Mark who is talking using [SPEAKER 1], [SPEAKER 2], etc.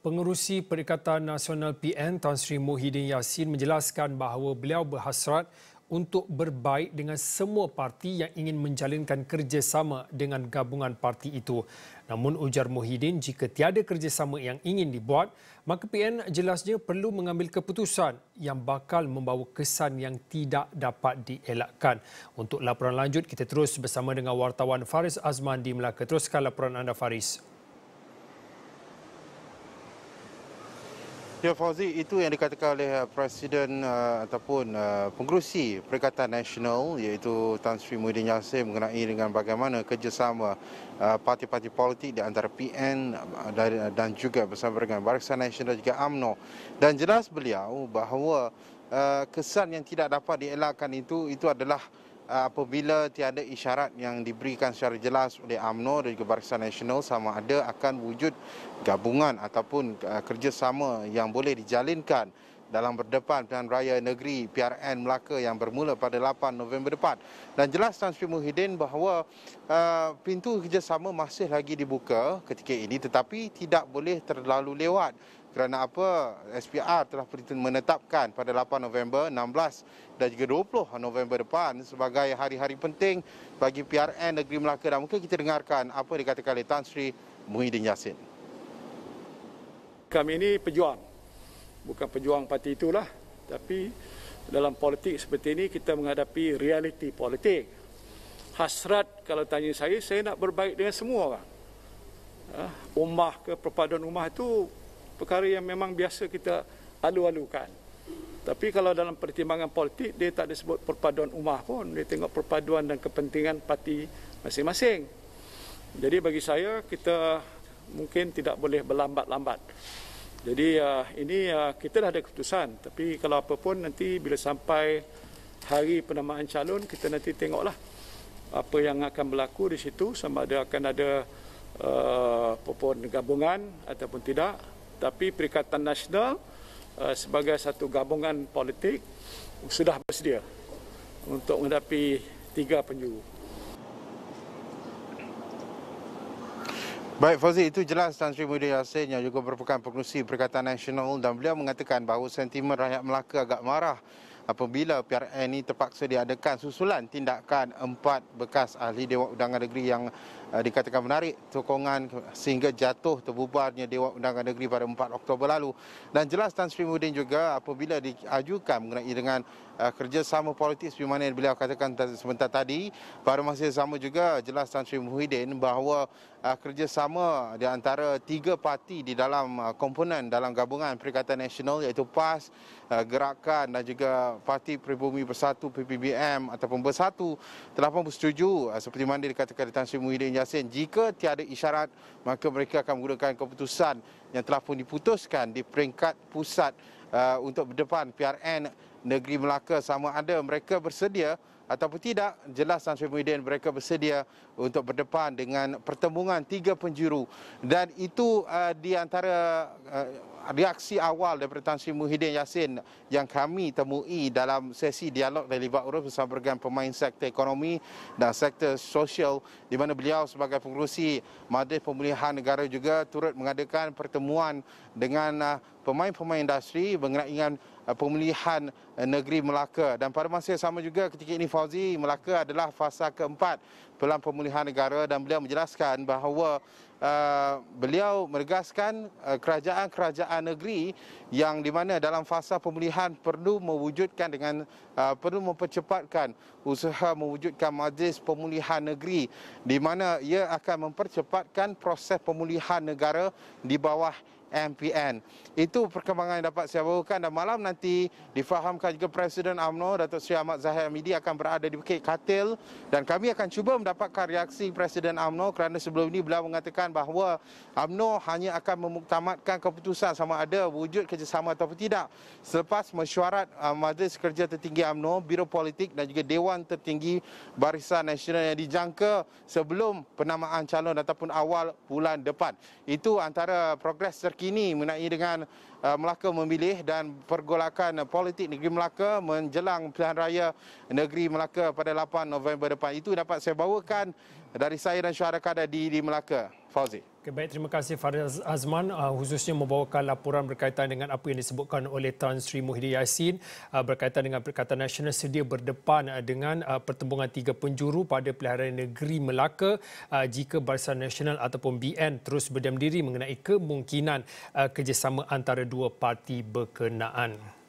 [SPEAKER 1] Pengerusi Perikatan Nasional PN Tan Sri Muhyiddin Yassin menjelaskan bahawa beliau berhasrat untuk berbaik dengan semua parti yang ingin menjalinkan kerjasama dengan gabungan parti itu. Namun ujar Muhyiddin, jika tiada kerjasama yang ingin dibuat, maka PN jelasnya perlu mengambil keputusan yang bakal membawa kesan yang tidak dapat dielakkan. Untuk laporan lanjut, kita terus bersama dengan wartawan Faris Azman di Melaka. Teruskan laporan anda, Faris.
[SPEAKER 2] Ya, Fauzi, itu yang dikatakan oleh Presiden ataupun pengerusi Perikatan Nasional iaitu Tan Sri Muhyiddin Yassin mengenai dengan bagaimana kerjasama parti-parti politik di antara PN dan juga bersama dengan Barisan Nasional dan juga UMNO. Dan jelas beliau bahawa kesan yang tidak dapat dielakkan itu adalah apabila tiada isyarat yang diberikan secara jelas oleh UMNO dan juga Barisan Nasional sama ada akan wujud gabungan ataupun kerjasama yang boleh dijalinkan dalam berdepan pilihan raya negeri PRN Melaka yang bermula pada 8 November depan. Dan jelas Tan Sri Muhyiddin bahawa pintu kerjasama masih lagi dibuka ketika ini tetapi tidak boleh terlalu lewat. Kerana apa? SPR telah menetapkan pada 8 November, 16 dan juga 20 November depan sebagai hari-hari penting bagi PRN Negeri Melaka. Dan mungkin kita dengarkan apa yang dikatakan oleh Tan Sri Muhyiddin Yassin.
[SPEAKER 3] Kami ini pejuang, bukan pejuang parti itulah, tapi dalam politik seperti ini kita menghadapi realiti politik. Hasrat, kalau tanya saya nak berbaik dengan semua orang. Ummah ke perpaduan ummah itu perkara yang memang biasa kita alu-alukan. Tapi kalau dalam pertimbangan politik, dia tak disebut perpaduan ummah pun. Dia tengok perpaduan dan kepentingan parti masing-masing. Jadi bagi saya, kita mungkin tidak boleh berlambat-lambat. Jadi ini kita dah ada keputusan. Tapi kalau apa pun nanti bila sampai hari penamaan calon, kita nanti tengoklah apa yang akan berlaku di situ. Sama ada akan ada apapun gabungan ataupun tidak. Tapi Perikatan Nasional sebagai satu gabungan politik sudah bersedia untuk menghadapi 3 penjuru.
[SPEAKER 2] Baik, Fauzi, itu jelas Tan Sri Muhyiddin Yassin yang juga merupakan pengerusi Perikatan Nasional dan beliau mengatakan bahawa sentimen rakyat Melaka agak marah apabila PRN ini terpaksa diadakan susulan tindakan 4 bekas ahli Dewan Undangan Negeri yang dikatakan menarik sokongan sehingga jatuh terbubarnya Dewan Undangan Negeri pada 4 Oktober lalu. Dan jelas Tan Sri Muhyiddin juga apabila diajukan mengenai dengan kerjasama politik seperti mana yang beliau katakan sebentar tadi, pada masa yang sama juga jelas Tan Sri Muhyiddin bahawa kerjasama di antara 3 parti di dalam komponen dalam gabungan Perikatan Nasional iaitu PAS, Gerakan dan juga Parti Pribumi Bersatu PPBM ataupun Bersatu telah pun bersetuju seperti mana dikatakan Tan Sri Muhyiddin Yassin, jika tiada isyarat maka mereka akan menggunakan keputusan yang telah pun diputuskan di peringkat pusat untuk berdepan PRN Negeri Melaka sama ada mereka bersedia ataupun tidak. Jelas Tan Sri Muhyiddin mereka bersedia untuk berdepan dengan pertembungan 3 penjuru. Dan itu di antara reaksi awal daripada Tan Sri Muhyiddin Yassin yang kami temui dalam sesi dialog dan libat urus bersama dengan pemain sektor ekonomi dan sektor sosial, di mana beliau sebagai pengerusi Majlis Pemulihan Negara juga turut mengadakan pertemuan dengan pemain-pemain industri mengenai dengan pemulihan negeri Melaka. Dan pada masa yang sama juga ketika ini, Fauzi, Melaka adalah fasa keempat dalam pemulihan negara dan beliau menjelaskan bahawa beliau menegaskan kerajaan-kerajaan negeri yang di mana dalam fasa pemulihan perlu mewujudkan dengan perlu mempercepatkan usaha mewujudkan Majlis Pemulihan Negeri di mana ia akan mempercepatkan proses pemulihan negara di bawah MPN. Itu perkembangan yang dapat saya bawakan dan malam nanti difahamkan juga Presiden UMNO Datuk Seri Ahmad Zahid Hamidi akan berada di Bukit Katil dan kami akan cuba mendapatkan reaksi Presiden UMNO kerana sebelum ini beliau mengatakan bahawa UMNO hanya akan memuktamadkan keputusan sama ada wujud kerjasama ataupun tidak selepas mesyuarat Majlis Kerja Tertinggi UMNO, Biro Politik dan juga Dewan Tertinggi Barisan Nasional yang dijangka sebelum penamaan calon ataupun awal bulan depan. Itu antara progres terkini mengenai dengan Melaka memilih dan pergolakan politik negeri Melaka menjelang pilihan raya negeri Melaka pada 8 November depan. Itu dapat saya bawakan dari saya dan syuara kada di Melaka. Fauzi.
[SPEAKER 1] Okay, baik, terima kasih Faris Azman khususnya membawakan laporan berkaitan dengan apa yang disebutkan oleh Tan Sri Muhyiddin Yassin berkaitan dengan Perikatan Nasional sedia berdepan dengan pertembungan tiga penjuru pada pilihan negeri Melaka jika Barisan Nasional ataupun BN terus berdiam diri mengenai kemungkinan kerjasama antara dua parti berkenaan.